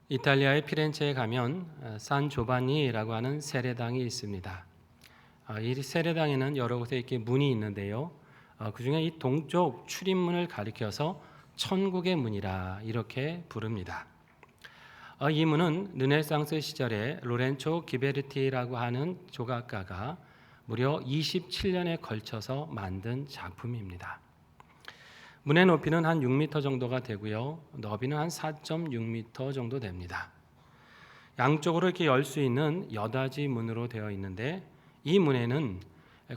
이탈리아의 피렌체에 가면 산 조반니라고 하는 세례당이 있습니다. 이 세례당에는 여러 곳에 이렇게 문이 있는데요. 그중에 이 동쪽 출입문을 가리켜서 천국의 문이라 이렇게 부릅니다. 이 문은 르네상스 시절에 로렌초 기베르티라고 하는 조각가가 무려 27년에 걸쳐서 만든 작품입니다. 문의 높이는 한 6m 정도가 되고요. 너비는 한 4.6m 정도 됩니다. 양쪽으로 이렇게 열 수 있는 여닫이 문으로 되어 있는데 이 문에는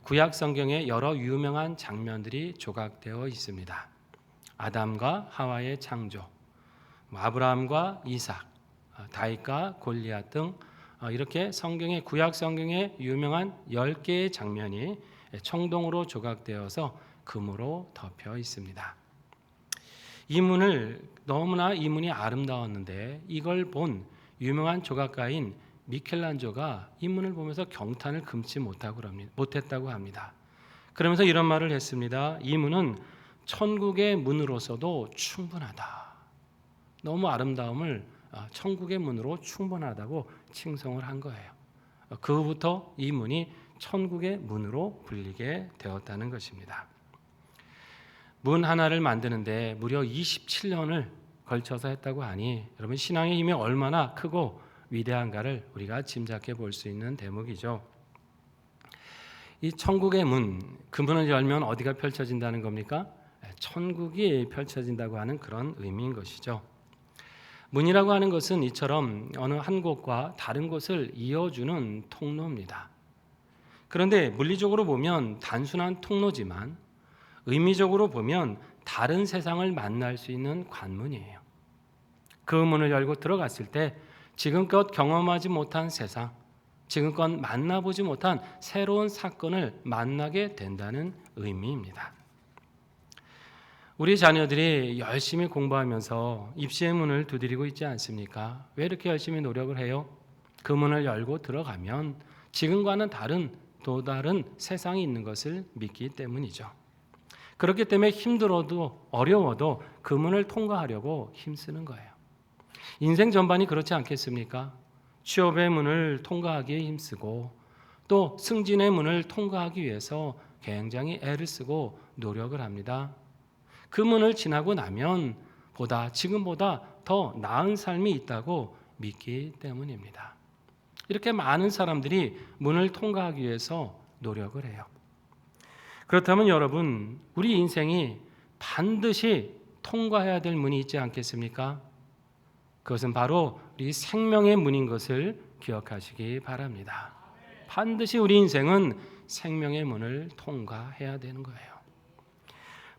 구약 성경의 여러 유명한 장면들이 조각되어 있습니다. 아담과 하와의 창조, 아브라함과 이삭, 다윗과 골리앗 등 이렇게 구약 성경의 유명한 10개의 장면이 청동으로 조각되어서 금으로 덮여 있습니다. 이 문이 아름다웠는데 이걸 본 유명한 조각가인 미켈란조가 이 문을 보면서 경탄을 금치 못했다고 합니다. 그러면서 이런 말을 했습니다. 이 문은 천국의 문으로서도 충분하다. 너무 아름다움을 천국의 문으로 충분하다고 칭송을 한 거예요. 그 후부터 이 문이 천국의 문으로 불리게 되었다는 것입니다. 문 하나를 만드는데 무려 27년을 걸쳐서 했다고 하니 여러분 신앙의 힘이 얼마나 크고 위대한가를 우리가 짐작해 볼 수 있는 대목이죠. 이 천국의 문, 그 문을 열면 어디가 펼쳐진다는 겁니까? 천국이 펼쳐진다고 하는 그런 의미인 것이죠. 문이라고 하는 것은 이처럼 어느 한 곳과 다른 곳을 이어주는 통로입니다. 그런데 물리적으로 보면 단순한 통로지만 의미적으로 보면 다른 세상을 만날 수 있는 관문이에요. 그 문을 열고 들어갔을 때 지금껏 경험하지 못한 세상, 지금껏 만나보지 못한 새로운 사건을 만나게 된다는 의미입니다. 우리 자녀들이 열심히 공부하면서 입시의 문을 두드리고 있지 않습니까? 왜 이렇게 열심히 노력을 해요? 그 문을 열고 들어가면 지금과는 또 다른 세상이 있는 것을 믿기 때문이죠. 그렇기 때문에 힘들어도 어려워도 그 문을 통과하려고 힘쓰는 거예요. 인생 전반이 그렇지 않겠습니까? 취업의 문을 통과하기에 힘쓰고 또 승진의 문을 통과하기 위해서 굉장히 애를 쓰고 노력을 합니다. 그 문을 지나고 나면 지금보다 더 나은 삶이 있다고 믿기 때문입니다. 이렇게 많은 사람들이 문을 통과하기 위해서 노력을 해요. 그렇다면 여러분, 우리 인생이 반드시 통과해야 될 문이 있지 않겠습니까? 그것은 바로 우리 생명의 문인 것을 기억하시기 바랍니다. 반드시 우리 인생은 생명의 문을 통과해야 되는 거예요.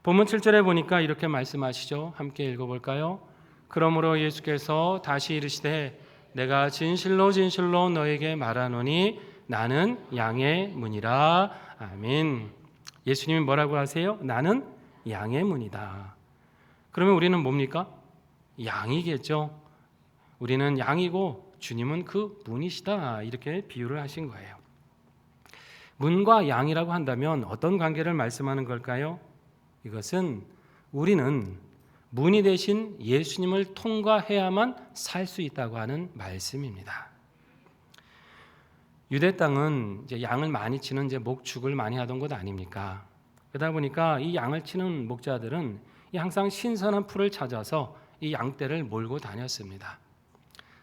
본문 7절에 보니까 이렇게 말씀하시죠. 함께 읽어볼까요? 그러므로 예수께서 다시 이르시되 내가 진실로 진실로 너에게 말하노니 나는 양의 문이라. 아멘. 예수님이 뭐라고 하세요? 나는 양의 문이다. 그러면 우리는 뭡니까? 양이겠죠. 우리는 양이고 주님은 그 문이시다. 이렇게 비유를 하신 거예요. 문과 양이라고 한다면 어떤 관계를 말씀하는 걸까요? 이것은 우리는 문이 되신 예수님을 통과해야만 살 수 있다고 하는 말씀입니다. 유대 땅은 이제 양을 많이 치는 목축을 많이 하던 곳 아닙니까? 그러다 보니까 이 양을 치는 목자들은 항상 신선한 풀을 찾아서 이 양떼를 몰고 다녔습니다.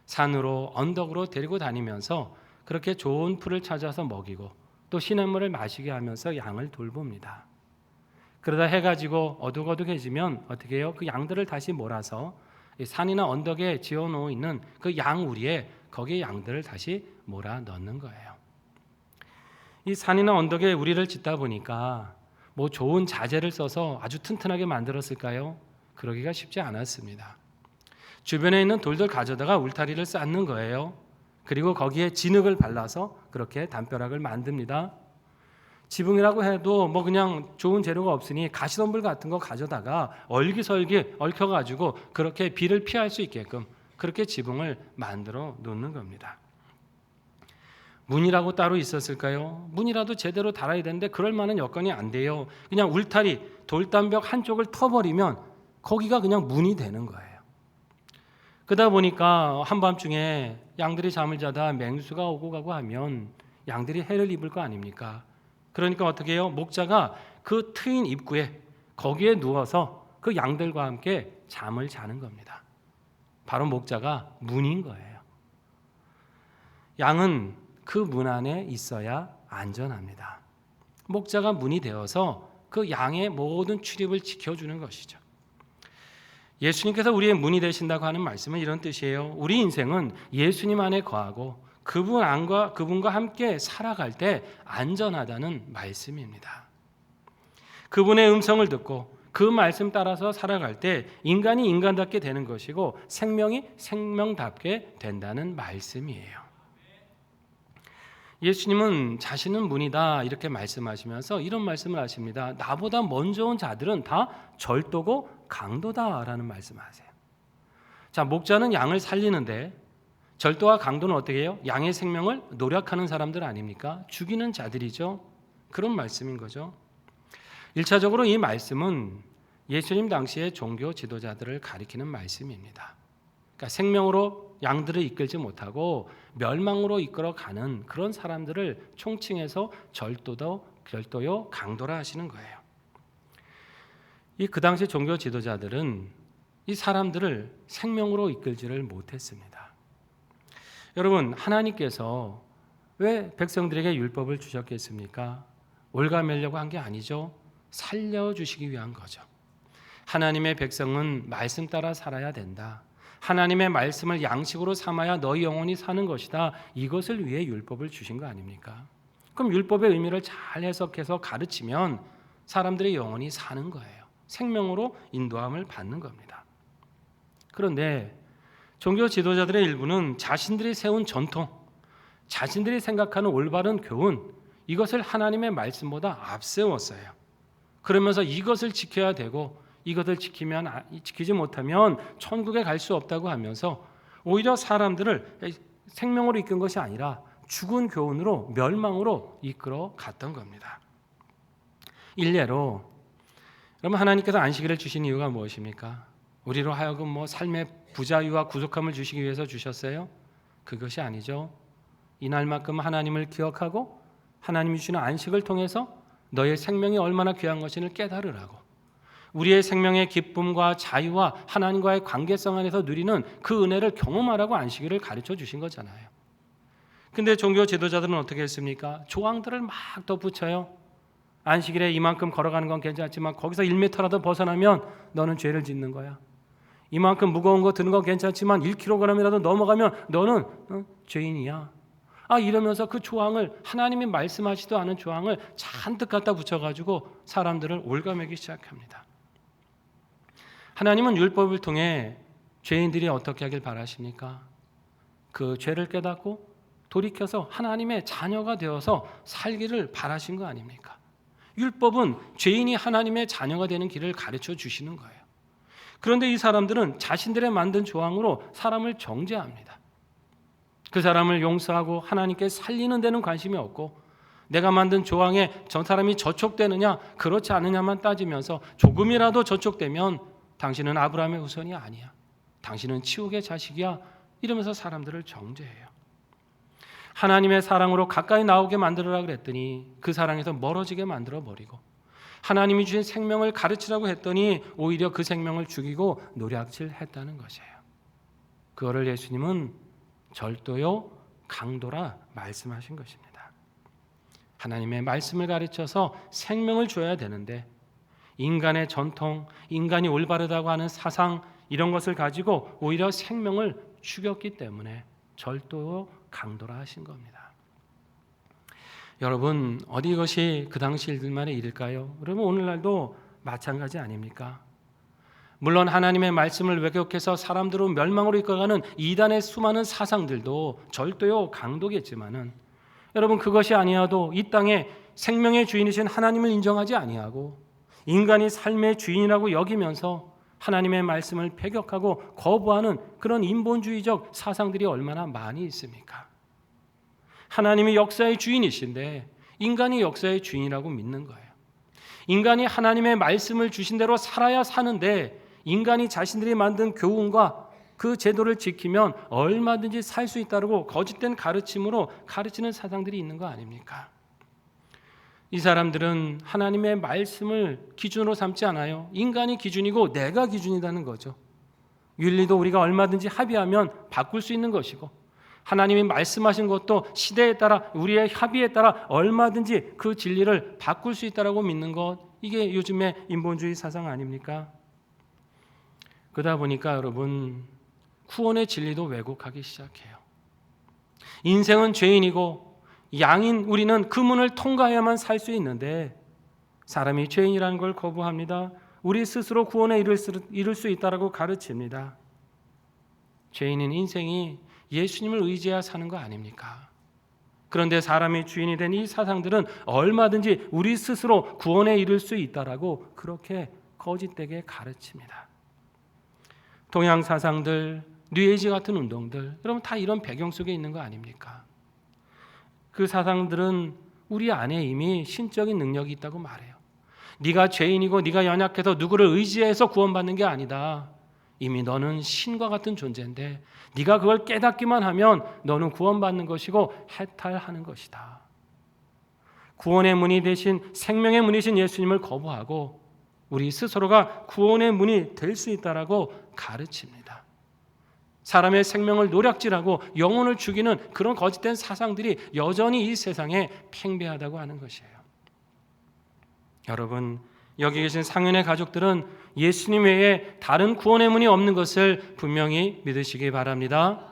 산으로 언덕으로 데리고 다니면서 그렇게 좋은 풀을 찾아서 먹이고 또 시냇물을 마시게 하면서 양을 돌봅니다. 그러다 해가 지고 어둑어둑해지면 어떻게 해요? 그 양들을 다시 몰아서 산이나 언덕에 지어놓고 있는 그 양우리에 거기에 양들을 다시 몰아 넣는 거예요. 이 산이나 언덕에 우리를 짓다 보니까 좋은 자재를 써서 아주 튼튼하게 만들었을까요? 그러기가 쉽지 않았습니다. 주변에 있는 돌들 가져다가 울타리를 쌓는 거예요. 그리고 거기에 진흙을 발라서 그렇게 담벼락을 만듭니다. 지붕이라고 해도 그냥 좋은 재료가 없으니 가시덤불 같은 거 가져다가 얼기설기 얽혀가지고 그렇게 비를 피할 수 있게끔 그렇게 지붕을 만들어 놓는 겁니다. 문이라고 따로 있었을까요? 문이라도 제대로 달아야 되는데 그럴 만한 여건이 안 돼요. 그냥 울타리, 돌담벽 한쪽을 터버리면 거기가 그냥 문이 되는 거예요. 그러다 보니까 한밤중에 양들이 잠을 자다 맹수가 오고 가고 하면 양들이 해를 입을 거 아닙니까? 그러니까 어떻게 해요? 목자가 그 트인 입구에 거기에 누워서 그 양들과 함께 잠을 자는 겁니다. 바로 목자가 문인 거예요. 양은 그 문 안에 있어야 안전합니다. 목자가 문이 되어서 그 양의 모든 출입을 지켜주는 것이죠. 예수님께서 우리의 문이 되신다고 하는 말씀은 이런 뜻이에요. 우리 인생은 예수님 안에 거하고 그분과 함께 살아갈 때 안전하다는 말씀입니다. 그분의 음성을 듣고 그 말씀 따라서 살아갈 때 인간이 인간답게 되는 것이고 생명이 생명답게 된다는 말씀이에요. 예수님은 자신은 문이다 이렇게 말씀하시면서 이런 말씀을 하십니다. 나보다 먼저 온 자들은 다 절도고 강도다라는 말씀하세요. 자, 목자는 양을 살리는데 절도와 강도는 어떻게 해요? 양의 생명을 노력하는 사람들 아닙니까? 죽이는 자들이죠. 그런 말씀인 거죠. 1차적으로 이 말씀은 예수님 당시의 종교 지도자들을 가리키는 말씀입니다. 그러니까 생명으로 양들을 이끌지 못하고 멸망으로 이끌어가는 그런 사람들을 총칭해서 절도요 강도라 하시는 거예요. 그 당시 종교 지도자들은 이 사람들을 생명으로 이끌지를 못했습니다. 여러분, 하나님께서 왜 백성들에게 율법을 주셨겠습니까? 올가매려고 한 게 아니죠. 살려주시기 위한 거죠. 하나님의 백성은 말씀 따라 살아야 된다. 하나님의 말씀을 양식으로 삼아야 너희 영혼이 사는 것이다. 이것을 위해 율법을 주신 거 아닙니까? 그럼 율법의 의미를 잘 해석해서 가르치면 사람들의 영혼이 사는 거예요. 생명으로 인도함을 받는 겁니다. 그런데 종교 지도자들의 일부는 자신들이 세운 전통, 자신들이 생각하는 올바른 교훈, 이것을 하나님의 말씀보다 앞세웠어요. 그러면서 이것을 지켜야 되고 이것을 지키지 못하면 천국에 갈 수 없다고 하면서 오히려 사람들을 생명으로 이끈 것이 아니라 죽은 교훈으로 멸망으로 이끌어 갔던 겁니다. 일례로 여러분, 하나님께서 안식일을 주신 이유가 무엇입니까? 우리로 하여금 삶의 부자유와 구속함을 주시기 위해서 주셨어요? 그것이 아니죠. 이날만큼 하나님을 기억하고 하나님이 주시는 안식을 통해서 너의 생명이 얼마나 귀한 것인을 깨달으라고, 우리의 생명의 기쁨과 자유와 하나님과의 관계성 안에서 누리는 그 은혜를 경험하라고 안식일을 가르쳐 주신 거잖아요. 근데 종교 지도자들은 어떻게 했습니까? 조항들을 막 덧붙여요. 안식일에 이만큼 걸어가는 건 괜찮지만 거기서 1m라도 벗어나면 너는 죄를 짓는 거야. 이만큼 무거운 거 드는 건 괜찮지만 1kg이라도 넘어가면 너는 죄인이야. 이러면서 그 조항을, 하나님이 말씀하시지도 않은 조항을 잔뜩 갖다 붙여가지고 사람들을 올가매기 시작합니다. 하나님은 율법을 통해 죄인들이 어떻게 하길 바라십니까? 그 죄를 깨닫고 돌이켜서 하나님의 자녀가 되어서 살기를 바라신 거 아닙니까? 율법은 죄인이 하나님의 자녀가 되는 길을 가르쳐 주시는 거예요. 그런데 이 사람들은 자신들의 만든 조항으로 사람을 정죄합니다. 그 사람을 용서하고 하나님께 살리는 데는 관심이 없고, 내가 만든 조항에 저 사람이 저촉되느냐 그렇지 않느냐만 따지면서 조금이라도 저촉되면 당신은 아브라함의 후손이 아니야, 당신은 치욕의 자식이야, 이러면서 사람들을 정죄해요. 하나님의 사랑으로 가까이 나오게 만들어라 그랬더니 그 사랑에서 멀어지게 만들어버리고, 하나님이 주신 생명을 가르치라고 했더니 오히려 그 생명을 죽이고 노략질했다는 것이에요. 그거를 예수님은 절도요 강도라 말씀하신 것입니다. 하나님의 말씀을 가르쳐서 생명을 줘야 되는데 인간의 전통, 인간이 올바르다고 하는 사상, 이런 것을 가지고 오히려 생명을 죽였기 때문에 절도요 강도라 하신 겁니다. 여러분, 어디 이것이 그 당시 일들만의 일일까요? 여러분, 오늘날도 마찬가지 아닙니까? 물론 하나님의 말씀을 왜곡해서 사람들을 멸망으로 이끌어가는 이단의 수많은 사상들도 절도요 강도겠지만은, 여러분, 그것이 아니어도 이 땅에 생명의 주인이신 하나님을 인정하지 아니하고 인간이 삶의 주인이라고 여기면서 하나님의 말씀을 배격하고 거부하는 그런 인본주의적 사상들이 얼마나 많이 있습니까? 하나님이 역사의 주인이신데 인간이 역사의 주인이라고 믿는 거예요. 인간이 하나님의 말씀을 주신 대로 살아야 사는데 인간이 자신들이 만든 교훈과 그 제도를 지키면 얼마든지 살 수 있다고 거짓된 가르침으로 가르치는 사상들이 있는 거 아닙니까? 이 사람들은 하나님의 말씀을 기준으로 삼지 않아요. 인간이 기준이고 내가 기준이라는 거죠. 윤리도 우리가 얼마든지 합의하면 바꿀 수 있는 것이고, 하나님이 말씀하신 것도 시대에 따라 우리의 합의에 따라 얼마든지 그 진리를 바꿀 수 있다고 믿는 것, 이게 요즘의 인본주의 사상 아닙니까? 그러다 보니까 여러분, 구원의 진리도 왜곡하기 시작해요. 인생은 죄인이고 양인 우리는 그 문을 통과해야만 살 수 있는데, 사람이 죄인이라는 걸 거부합니다. 우리 스스로 구원에 이를 수 있다라고 가르칩니다. 죄인인 인생이 예수님을 의지해야 사는 거 아닙니까? 그런데 사람이 주인이 된 이 사상들은 얼마든지 우리 스스로 구원에 이를 수 있다라고 그렇게 거짓되게 가르칩니다. 동양 사상들, 뉴에이지 같은 운동들, 여러분 다 이런 배경 속에 있는 거 아닙니까? 그 사상들은 우리 안에 이미 신적인 능력이 있다고 말해요. 네가 죄인이고 네가 연약해서 누구를 의지해서 구원받는 게 아니다. 이미 너는 신과 같은 존재인데 네가 그걸 깨닫기만 하면 너는 구원받는 것이고 해탈하는 것이다. 구원의 문이 되신 생명의 문이신 예수님을 거부하고 우리 스스로가 구원의 문이 될 수 있다라고 가르칩니다. 사람의 생명을 노략질하고 영혼을 죽이는 그런 거짓된 사상들이 여전히 이 세상에 팽배하다고 하는 것이에요. 여러분, 여기 계신 상윤의 가족들은 예수님 외에 다른 구원의 문이 없는 것을 분명히 믿으시기 바랍니다.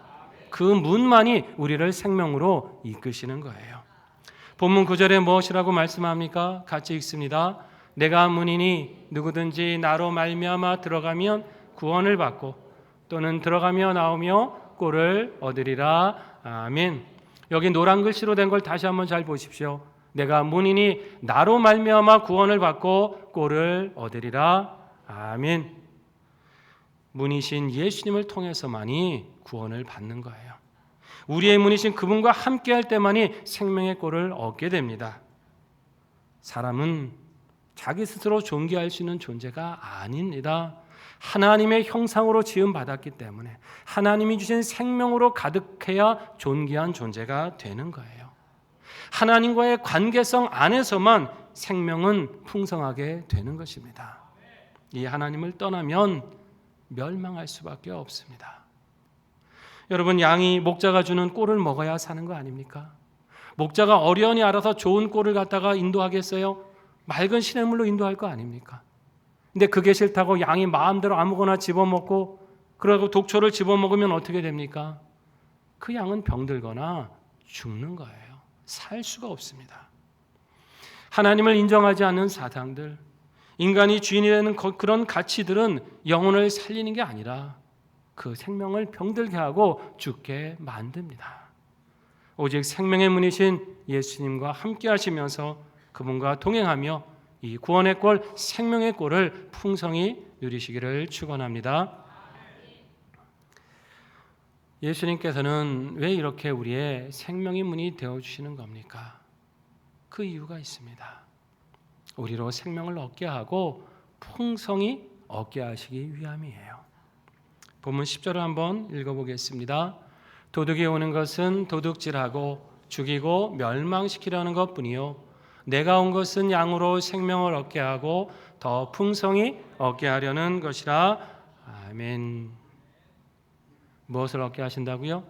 그 문만이 우리를 생명으로 이끄시는 거예요. 본문 9절에 무엇이라고 말씀합니까? 같이 읽습니다. 내가 문이니 누구든지 나로 말미암아 들어가면 구원을 받고 또는 들어가며 나오며 꼴을 얻으리라. 아멘. 여기 노란 글씨로 된 걸 다시 한번 잘 보십시오. 내가 문이니 나로 말미암아 구원을 받고 꼴을 얻으리라. 아멘. 문이신 예수님을 통해서만이 구원을 받는 거예요. 우리의 문이신 그분과 함께할 때만이 생명의 꼴을 얻게 됩니다. 사람은 자기 스스로 존귀할 수 있는 존재가 아닙니다. 하나님의 형상으로 지음받았기 때문에 하나님이 주신 생명으로 가득해야 존귀한 존재가 되는 거예요. 하나님과의 관계성 안에서만 생명은 풍성하게 되는 것입니다. 이 하나님을 떠나면 멸망할 수밖에 없습니다. 여러분, 양이 목자가 주는 꼴을 먹어야 사는 거 아닙니까? 목자가 어련히 알아서 좋은 꼴을 갖다가 인도하겠어요? 맑은 시냇물로 인도할 거 아닙니까? 근데 그게 싫다고 양이 마음대로 아무거나 집어먹고 그러고 독초를 집어먹으면 어떻게 됩니까? 그 양은 병들거나 죽는 거예요. 살 수가 없습니다. 하나님을 인정하지 않는 사상들, 인간이 주인이 되는 그런 가치들은 영혼을 살리는 게 아니라 그 생명을 병들게 하고 죽게 만듭니다. 오직 생명의 문이신 예수님과 함께 하시면서 그분과 동행하며 이 구원의 꼴, 생명의 꼴을 풍성히 누리시기를 축원합니다. 예수님께서는 왜 이렇게 우리의 생명의 문이 되어주시는 겁니까? 그 이유가 있습니다. 우리로 생명을 얻게 하고 풍성히 얻게 하시기 위함이에요. 본문 10절을 한번 읽어보겠습니다. 도둑이 오는 것은 도둑질하고 죽이고 멸망시키려는 것뿐이요 내가 온 것은 양으로 생명을 얻게 하고 더 풍성히 얻게 하려는 것이라. 아멘. 무엇을 얻게 하신다고요?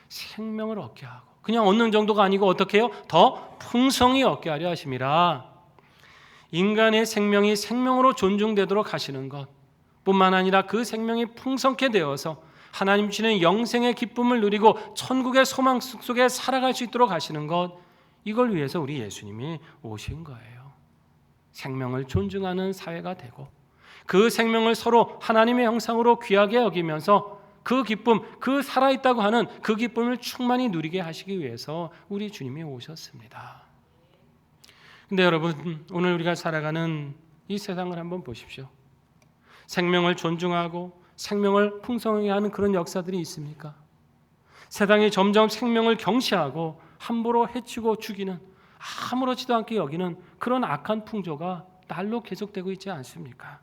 생명을 얻게 하고, 그냥 얻는 정도가 아니고 어떻게 해요? 더 풍성히 얻게 하려 하심이라. 인간의 생명이 생명으로 존중되도록 하시는 것 뿐만 아니라 그 생명이 풍성케 되어서 하나님 주시는 영생의 기쁨을 누리고 천국의 소망 속에 살아갈 수 있도록 하시는 것, 이걸 위해서 우리 예수님이 오신 거예요. 생명을 존중하는 사회가 되고 그 생명을 서로 하나님의 형상으로 귀하게 여기면서 그 기쁨, 그 살아있다고 하는 그 기쁨을 충만히 누리게 하시기 위해서 우리 주님이 오셨습니다. 근데 여러분, 오늘 우리가 살아가는 이 세상을 한번 보십시오. 생명을 존중하고 생명을 풍성하게 하는 그런 역사들이 있습니까? 세상이 점점 생명을 경시하고 함부로 해치고 죽이는, 아무렇지도 않게 여기는 그런 악한 풍조가 날로 계속되고 있지 않습니까?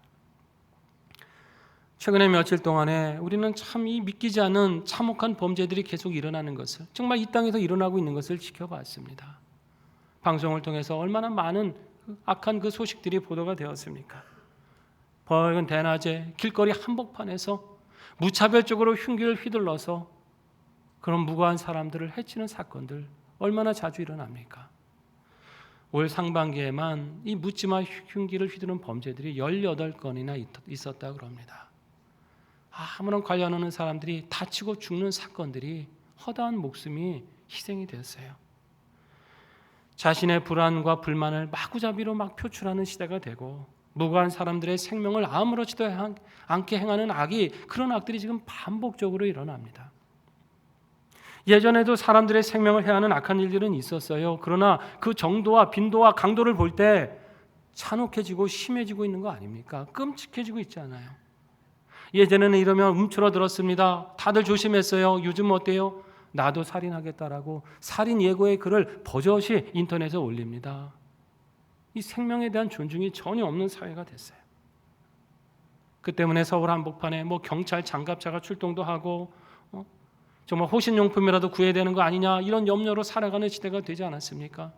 최근에 며칠 동안에 우리는 참 이 믿기지 않은 참혹한 범죄들이 계속 일어나는 것을, 정말 이 땅에서 일어나고 있는 것을 지켜봤습니다. 방송을 통해서 얼마나 많은 악한 그 소식들이 보도가 되었습니까? 밝은 대낮에 길거리 한복판에서 무차별적으로 흉기를 휘둘러서 그런 무고한 사람들을 해치는 사건들 얼마나 자주 일어납니까? 올 상반기에만 이 묻지마 흉기를 휘두른 범죄들이 18건이나 있었다고 합니다. 아무런 관련 없는 사람들이 다치고 죽는 사건들이, 허다한 목숨이 희생이 되었어요. 자신의 불안과 불만을 마구잡이로 막 표출하는 시대가 되고, 무고한 사람들의 생명을 아무렇지도 않게 행하는 악이, 그런 악들이 지금 반복적으로 일어납니다. 예전에도 사람들의 생명을 해하는 악한 일들은 있었어요. 그러나 그 정도와 빈도와 강도를 볼 때 잔혹해지고 심해지고 있는 거 아닙니까? 끔찍해지고 있지 않아요? 예전에는 이러면 움츠러들었습니다. 다들 조심했어요. 요즘 어때요? 나도 살인하겠다라고 살인 예고의 글을 버젓이 인터넷에 올립니다. 이 생명에 대한 존중이 전혀 없는 사회가 됐어요. 그 때문에 서울 한복판에 경찰 장갑차가 출동도 하고 정말 호신용품이라도 구해야 되는 거 아니냐, 이런 염려로 살아가는 시대가 되지 않았습니까?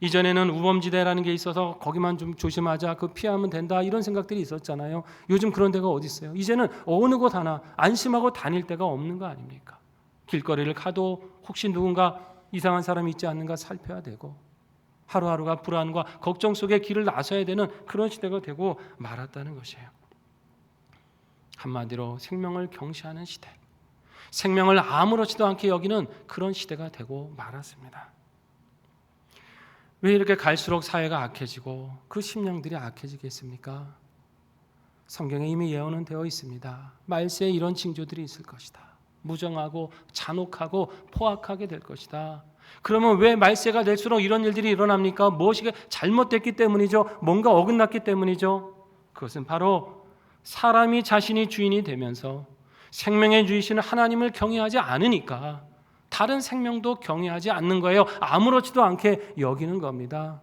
이전에는 우범지대라는 게 있어서 거기만 좀 조심하자, 그 피하면 된다, 이런 생각들이 있었잖아요. 요즘 그런 데가 어디 있어요? 이제는 어느 곳 하나 안심하고 다닐 데가 없는 거 아닙니까? 길거리를 가도 혹시 누군가 이상한 사람이 있지 않는가 살펴야 되고, 하루하루가 불안과 걱정 속에 길을 나서야 되는 그런 시대가 되고 말았다는 것이에요. 한마디로 생명을 경시하는 시대, 생명을 아무렇지도 않게 여기는 그런 시대가 되고 말았습니다. 왜 이렇게 갈수록 사회가 악해지고 그 심령들이 악해지겠습니까? 성경에 이미 예언은 되어 있습니다. 말세에 이런 징조들이 있을 것이다. 무정하고 잔혹하고 포악하게 될 것이다. 그러면 왜 말세가 될수록 이런 일들이 일어납니까? 무엇이 잘못됐기 때문이죠. 뭔가 어긋났기 때문이죠. 그것은 바로 사람이 자신이 주인이 되면서 생명의 주이신 하나님을 경외하지 않으니까 다른 생명도 경외하지 않는 거예요. 아무렇지도 않게 여기는 겁니다.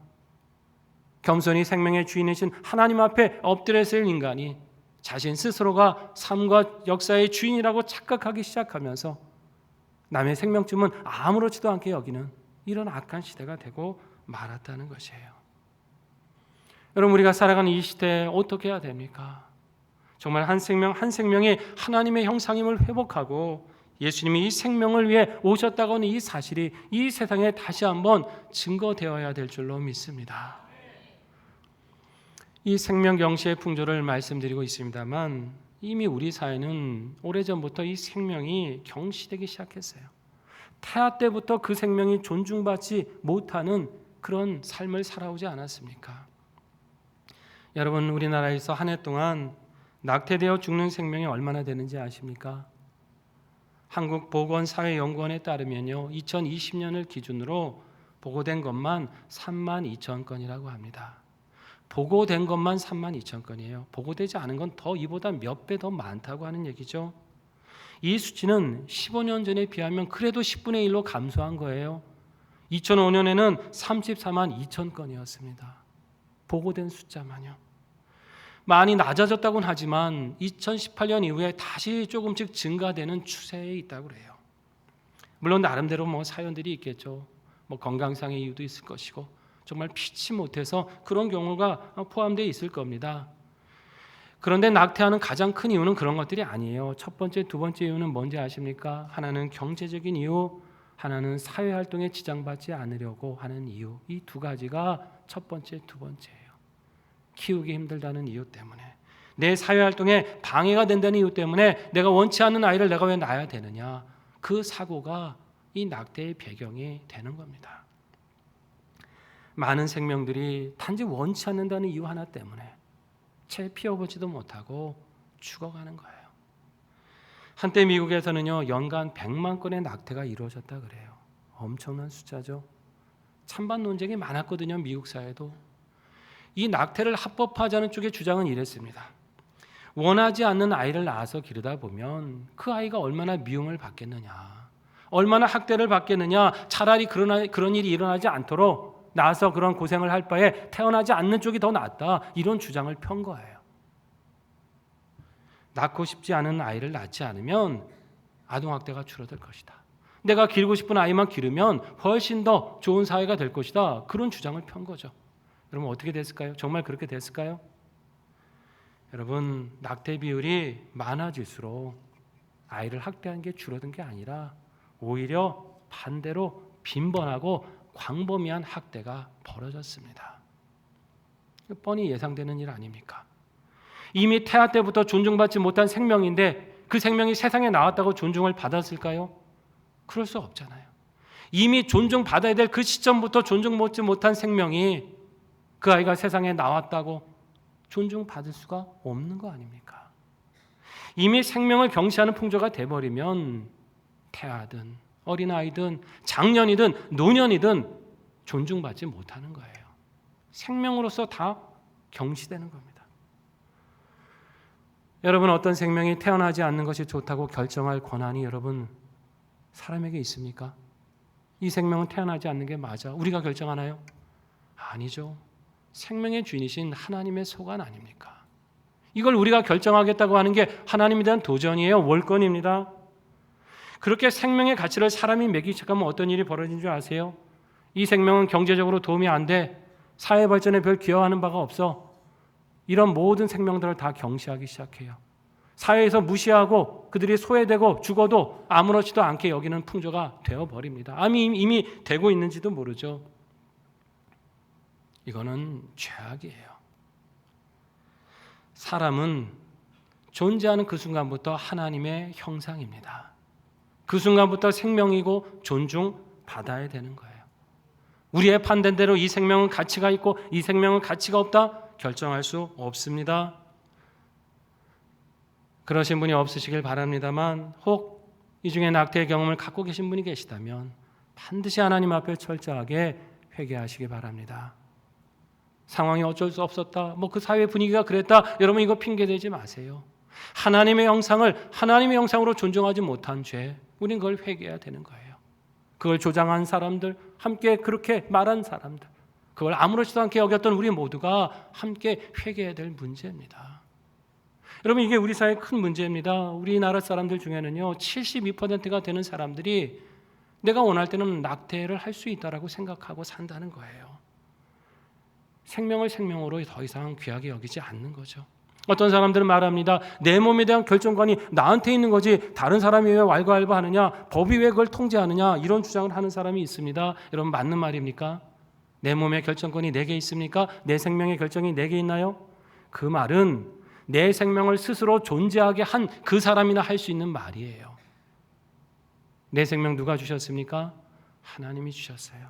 겸손히 생명의 주인이신 하나님 앞에 엎드렸을 인간이 자신 스스로가 삶과 역사의 주인이라고 착각하기 시작하면서 남의 생명쯤은 아무렇지도 않게 여기는 이런 악한 시대가 되고 말았다는 것이에요. 여러분, 우리가 살아가는 이 시대에 어떻게 해야 됩니까? 정말 한 생명 한 생명이 하나님의 형상임을 회복하고 예수님이 이 생명을 위해 오셨다고 하는 이 사실이 이 세상에 다시 한번 증거되어야 될 줄로 믿습니다. 이 생명 경시의 풍조를 말씀드리고 있습니다만 이미 우리 사회는 오래전부터 이 생명이 경시되기 시작했어요. 태아 때부터 그 생명이 존중받지 못하는 그런 삶을 살아오지 않았습니까? 여러분, 우리나라에서 한 해 동안 낙태되어 죽는 생명이 얼마나 되는지 아십니까? 한국보건사회연구원에 따르면요, 2020년을 기준으로 보고된 것만 32,000건이라고 합니다. 보고된 것만 32,000건이에요. 보고되지 않은 건 더 이보다 몇 배 더 많다고 하는 얘기죠. 이 수치는 15년 전에 비하면 그래도 10분의 1로 감소한 거예요. 2005년에는 34만 2천 건이었습니다. 보고된 숫자만요. 많이 낮아졌다고는 하지만 2018년 이후에 다시 조금씩 증가되는 추세에 있다고 그래요. 물론 나름대로 사연들이 있겠죠. 건강상의 이유도 있을 것이고 정말 피치 못해서 그런 경우가 포함되어 있을 겁니다. 그런데 낙태하는 가장 큰 이유는 그런 것들이 아니에요. 첫 번째, 두 번째 이유는 뭔지 아십니까? 하나는 경제적인 이유, 하나는 사회활동에 지장받지 않으려고 하는 이유. 이 두 가지가 첫 번째, 두 번째예요. 키우기 힘들다는 이유 때문에, 내 사회활동에 방해가 된다는 이유 때문에 내가 원치 않는 아이를 내가 왜 낳아야 되느냐, 그 사고가 이 낙태의 배경이 되는 겁니다. 많은 생명들이 단지 원치 않는다는 이유 하나 때문에 채 피워보지도 못하고 죽어가는 거예요. 한때 미국에서는요, 연간 100만 건의 낙태가 이루어졌다 그래요. 엄청난 숫자죠. 찬반 논쟁이 많았거든요, 미국 사회도. 이 낙태를 합법화하자는 쪽의 주장은 이랬습니다. 원하지 않는 아이를 낳아서 기르다 보면 그 아이가 얼마나 미움을 받겠느냐, 얼마나 학대를 받겠느냐, 차라리 그런 일이 일어나지 않도록 낳아서 그런 고생을 할 바에 태어나지 않는 쪽이 더 낫다, 이런 주장을 편 거예요. 낳고 싶지 않은 아이를 낳지 않으면 아동학대가 줄어들 것이다. 내가 기르고 싶은 아이만 기르면 훨씬 더 좋은 사회가 될 것이다. 그런 주장을 편 거죠. 여러분 어떻게 됐을까요? 정말 그렇게 됐을까요? 여러분 낙태 비율이 많아질수록 아이를 학대하는 게 줄어든 게 아니라 오히려 반대로 빈번하고 광범위한 학대가 벌어졌습니다. 뻔히 예상되는 일 아닙니까? 이미 태아 때부터 존중받지 못한 생명인데 그 생명이 세상에 나왔다고 존중을 받았을까요? 그럴 수 없잖아요. 이미 존중받아야 될 그 시점부터 존중받지 못한 생명이 그 아이가 세상에 나왔다고 존중받을 수가 없는 거 아닙니까? 이미 생명을 경시하는 풍조가 돼버리면 태아든 어린아이든 장년이든 노년이든 존중받지 못하는 거예요. 생명으로서 다 경시되는 겁니다. 여러분 어떤 생명이 태어나지 않는 것이 좋다고 결정할 권한이 여러분 사람에게 있습니까? 이 생명은 태어나지 않는 게 맞아. 우리가 결정하나요? 아니죠. 생명의 주인이신 하나님의 소관 아닙니까? 이걸 우리가 결정하겠다고 하는 게 하나님에 대한 도전이에요. 월권입니다. 그렇게 생명의 가치를 사람이 매기기 시작하면 어떤 일이 벌어진 줄 아세요? 이 생명은 경제적으로 도움이 안 돼. 사회 발전에 별 기여하는 바가 없어. 이런 모든 생명들을 다 경시하기 시작해요. 사회에서 무시하고 그들이 소외되고 죽어도 아무렇지도 않게 여기는 풍조가 되어버립니다. 이미 되고 있는지도 모르죠. 이거는 죄악이에요. 사람은 존재하는 그 순간부터 하나님의 형상입니다. 그 순간부터 생명이고 존중받아야 되는 거예요. 우리의 판단대로 이 생명은 가치가 있고 이 생명은 가치가 없다 결정할 수 없습니다. 그러신 분이 없으시길 바랍니다만 혹 이 중에 낙태의 경험을 갖고 계신 분이 계시다면 반드시 하나님 앞에 철저하게 회개하시기 바랍니다. 상황이 어쩔 수 없었다. 그 사회 분위기가 그랬다. 여러분 이거 핑계대지 마세요. 하나님의 형상을 하나님의 형상으로 존중하지 못한 죄, 우린 그걸 회개해야 되는 거예요. 그걸 조장한 사람들, 함께 그렇게 말한 사람들, 그걸 아무렇지도 않게 여겼던 우리 모두가 함께 회개해야 될 문제입니다. 여러분 이게 우리 사회의 큰 문제입니다. 우리나라 사람들 중에는요 72%가 되는 사람들이 내가 원할 때는 낙태를 할 수 있다라고 생각하고 산다는 거예요. 생명을 생명으로 더 이상 귀하게 여기지 않는 거죠. 어떤 사람들은 말합니다. 내 몸에 대한 결정권이 나한테 있는 거지 다른 사람이 왜 왈가왈부하느냐, 법이 왜 그걸 통제하느냐, 이런 주장을 하는 사람이 있습니다. 여러분 맞는 말입니까? 내 몸의 결정권이 내게 있습니까? 내 생명의 결정이 내게 있나요? 그 말은 내 생명을 스스로 존재하게 한 그 사람이나 할 수 있는 말이에요. 내 생명 누가 주셨습니까? 하나님이 주셨어요.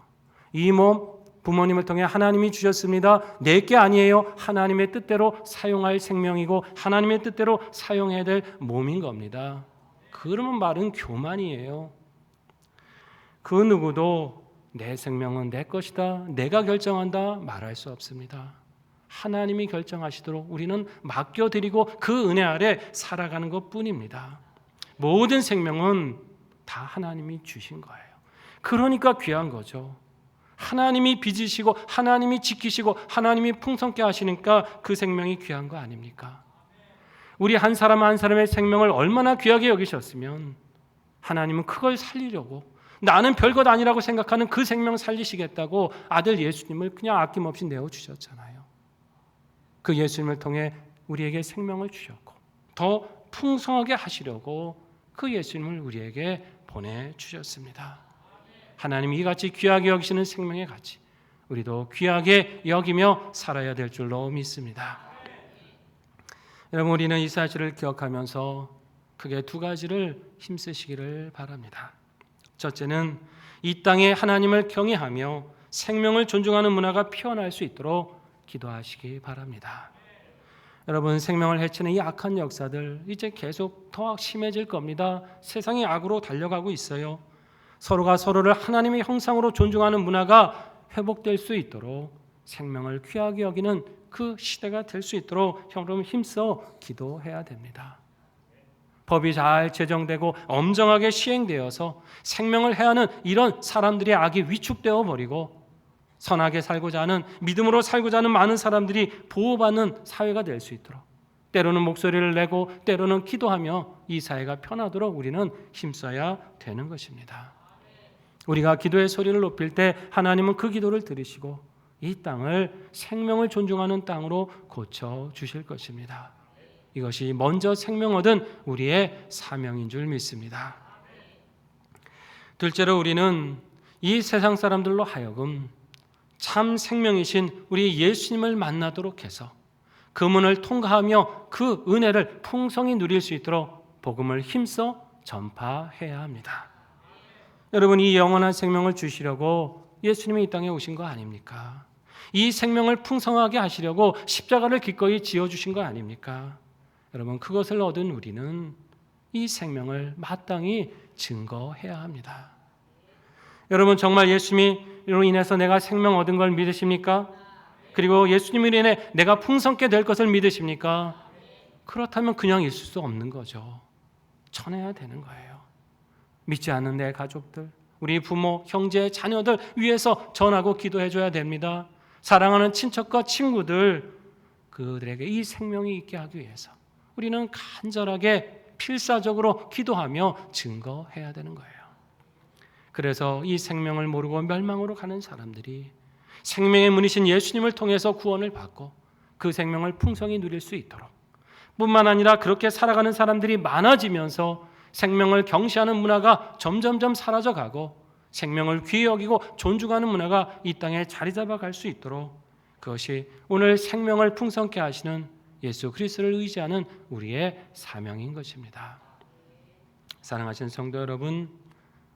이 몸 부모님을 통해 하나님이 주셨습니다. 내게 아니에요. 하나님의 뜻대로 사용할 생명이고 하나님의 뜻대로 사용해야 될 몸인 겁니다. 그러면 말은 교만이에요. 그 누구도 내 생명은 내 것이다, 내가 결정한다 말할 수 없습니다. 하나님이 결정하시도록 우리는 맡겨드리고 그 은혜 아래 살아가는 것뿐입니다. 모든 생명은 다 하나님이 주신 거예요. 그러니까 귀한 거죠. 하나님이 빚으시고 하나님이 지키시고 하나님이 풍성케 하시니까 그 생명이 귀한 거 아닙니까? 우리 한 사람 한 사람의 생명을 얼마나 귀하게 여기셨으면 하나님은 그걸 살리려고 나는 별것 아니라고 생각하는 그 생명 살리시겠다고 아들 예수님을 그냥 아낌없이 내어주셨잖아요. 그 예수님을 통해 우리에게 생명을 주셨고 더 풍성하게 하시려고 그 예수님을 우리에게 보내주셨습니다. 하나님이 이같이 귀하게 여기시는 생명의 가치 우리도 귀하게 여기며 살아야 될 줄로 믿습니다. 여러분 우리는 이 사실을 기억하면서 크게 두 가지를 힘쓰시기를 바랍니다. 첫째는 이 땅에 하나님을 경외하며 생명을 존중하는 문화가 피어날 수 있도록 기도하시기 바랍니다. 여러분 생명을 해치는 이 악한 역사들 이제 계속 더 심해질 겁니다. 세상이 악으로 달려가고 있어요. 서로가 서로를 하나님의 형상으로 존중하는 문화가 회복될 수 있도록 생명을 귀하게 여기는 그 시대가 될 수 있도록 여러분 힘써 기도해야 됩니다. 법이 잘 제정되고 엄정하게 시행되어서 생명을 해하는 이런 사람들의 악이 위축되어 버리고 선하게 살고자 하는 믿음으로 살고자 하는 많은 사람들이 보호받는 사회가 될 수 있도록 때로는 목소리를 내고 때로는 기도하며 이 사회가 편하도록 우리는 힘써야 되는 것입니다. 우리가 기도의 소리를 높일 때 하나님은 그 기도를 들으시고 이 땅을 생명을 존중하는 땅으로 고쳐주실 것입니다. 이것이 먼저 생명 얻은 우리의 사명인 줄 믿습니다. 둘째로 우리는 이 세상 사람들로 하여금 참 생명이신 우리 예수님을 만나도록 해서 그 문을 통과하며 그 은혜를 풍성히 누릴 수 있도록 복음을 힘써 전파해야 합니다. 여러분, 이 영원한 생명을 주시려고 예수님이 이 땅에 오신 거 아닙니까? 이 생명을 풍성하게 하시려고 십자가를 기꺼이 지어주신 거 아닙니까? 여러분, 그것을 얻은 우리는 이 생명을 마땅히 증거해야 합니다. 여러분, 정말 예수님으로 인해서 내가 생명 얻은 걸 믿으십니까? 그리고 예수님으로 인해 내가 풍성케 될 것을 믿으십니까? 그렇다면 그냥 있을 수 없는 거죠. 전해야 되는 거예요. 믿지 않는 내 가족들, 우리 부모, 형제, 자녀들 위해서 전하고 기도해줘야 됩니다. 사랑하는 친척과 친구들, 그들에게 이 생명이 있게 하기 위해서 우리는 간절하게 필사적으로 기도하며 증거해야 되는 거예요. 그래서 이 생명을 모르고 멸망으로 가는 사람들이 생명의 문이신 예수님을 통해서 구원을 받고 그 생명을 풍성히 누릴 수 있도록, 뿐만 아니라 그렇게 살아가는 사람들이 많아지면서 생명을 경시하는 문화가 점점점 사라져가고 생명을 귀히 여기고 존중하는 문화가 이 땅에 자리 잡아갈 수 있도록, 그것이 오늘 생명을 풍성케 하시는 예수 그리스도를 의지하는 우리의 사명인 것입니다. 사랑하신 성도 여러분,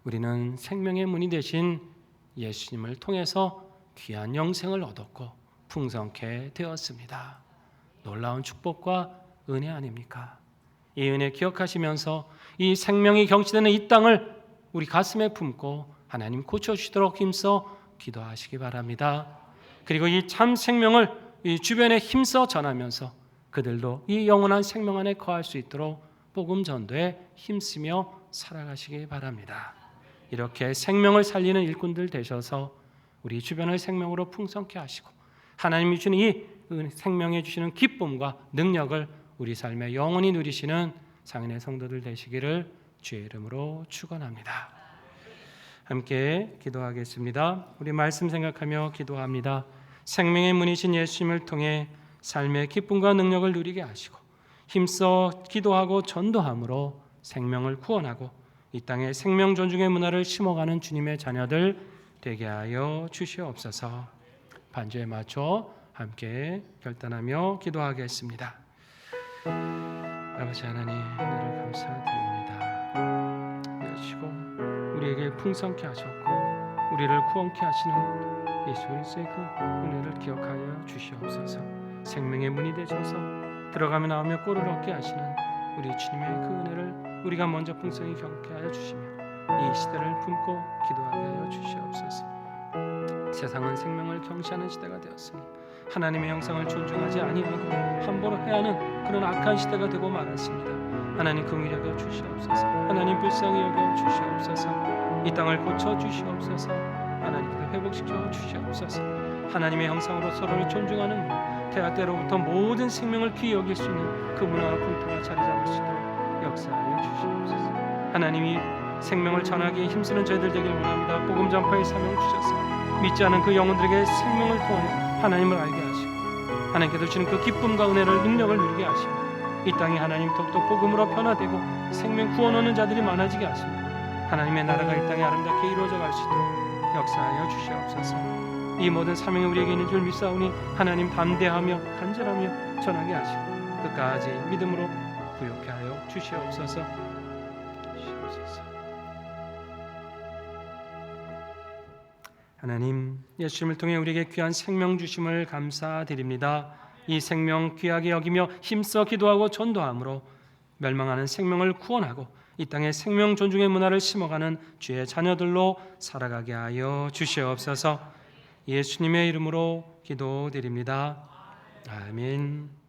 우리는 생명의 문이 되신 예수님을 통해서 귀한 영생을 얻었고 풍성케 되었습니다. 놀라운 축복과 은혜 아닙니까? 이 은혜 기억하시면서 이 생명이 경치되는 이 땅을 우리 가슴에 품고 하나님 고쳐주시도록 힘써 기도하시기 바랍니다. 그리고 이 참 생명을 이 주변에 힘써 전하면서 그들도 이 영원한 생명 안에 거할 수 있도록 복음 전도에 힘쓰며 살아가시기 바랍니다. 이렇게 생명을 살리는 일꾼들 되셔서 우리 주변을 생명으로 풍성케 하시고 하나님이 주는 이 생명해 주시는 기쁨과 능력을 우리 삶에 영원히 누리시는 상인의 성도들 되시기를 주의 이름으로 축원합니다. 함께 기도하겠습니다. 우리 말씀 생각하며 기도합니다. 생명의 문이신 예수님을 통해 삶의 기쁨과 능력을 누리게 하시고 힘써 기도하고 전도함으로 생명을 구원하고 이 땅에 생명 존중의 문화를 심어가는 주님의 자녀들 되게 하여 주시옵소서. 반주에 맞춰 함께 결단하며 기도하겠습니다. 아버지 하나님, 은혜를 감사드립니다. 내시고 우리에게 풍성케 하셨고 우리를 구원케 하시는 예수 그리스도의 그 은혜를 기억하여 주시옵소서. 생명의 문이 되셔서 들어가며 나오며 꼴을 얻게 하시는 우리 주님의 그 은혜를 우리가 먼저 풍성히 경험케 하여 주시며 이 시대를 품고 기도하게 하여 주시옵소서. 세상은 생명을 경시하는 시대가 되었으니 하나님의 형상을 존중하지 아니하고 함부로 해하는 그런 악한 시대가 되고 말았습니다. 하나님 긍휼히 여겨 주시옵소서. 하나님 불쌍히 여겨 주시옵소서. 이 땅을 고쳐 주시옵소서. 하나님께서 회복시켜 주시옵소서. 하나님의 형상으로 서로를 존중하는 문화, 태아 때로부터 모든 생명을 귀히 여길 수 있는 그 문화와 풍토가 자리 잡을 수 있도록 역사하여 주시옵소서. 하나님이 생명을 전하기에 힘쓰는 저희들 되길 원합니다. 복음 전파의 사명을 주셔서 믿지 않은 그 영혼들에게 생명을 통하여 하나님을 알게 하시고 하나님께서 주시는 그 기쁨과 은혜를 능력을 누리게 하시고 이 땅이 하나님 더욱더 복음으로 변화되고 생명 구원 얻는 자들이 많아지게 하시고 하나님의 나라가 이 땅에 아름답게 이루어져 갈 수 있도록 역사하여 주시옵소서. 이 모든 사명이 우리에게 있는 줄 믿사오니 하나님 담대하며 간절하며 전하게 하시고 끝까지 믿음으로 부요케 하여 주시옵소서. 하나님, 예수님을 통해 우리에게 귀한 생명 주심을 감사드립니다. 이 생명 귀하게 여기며 힘써 기도하고 전도함으로 멸망하는 생명을 구원하고 이 땅에 생명 존중의 문화를 심어가는 주의 자녀들로 살아가게 하여 주시옵소서. 예수님의 이름으로 기도드립니다. 아멘.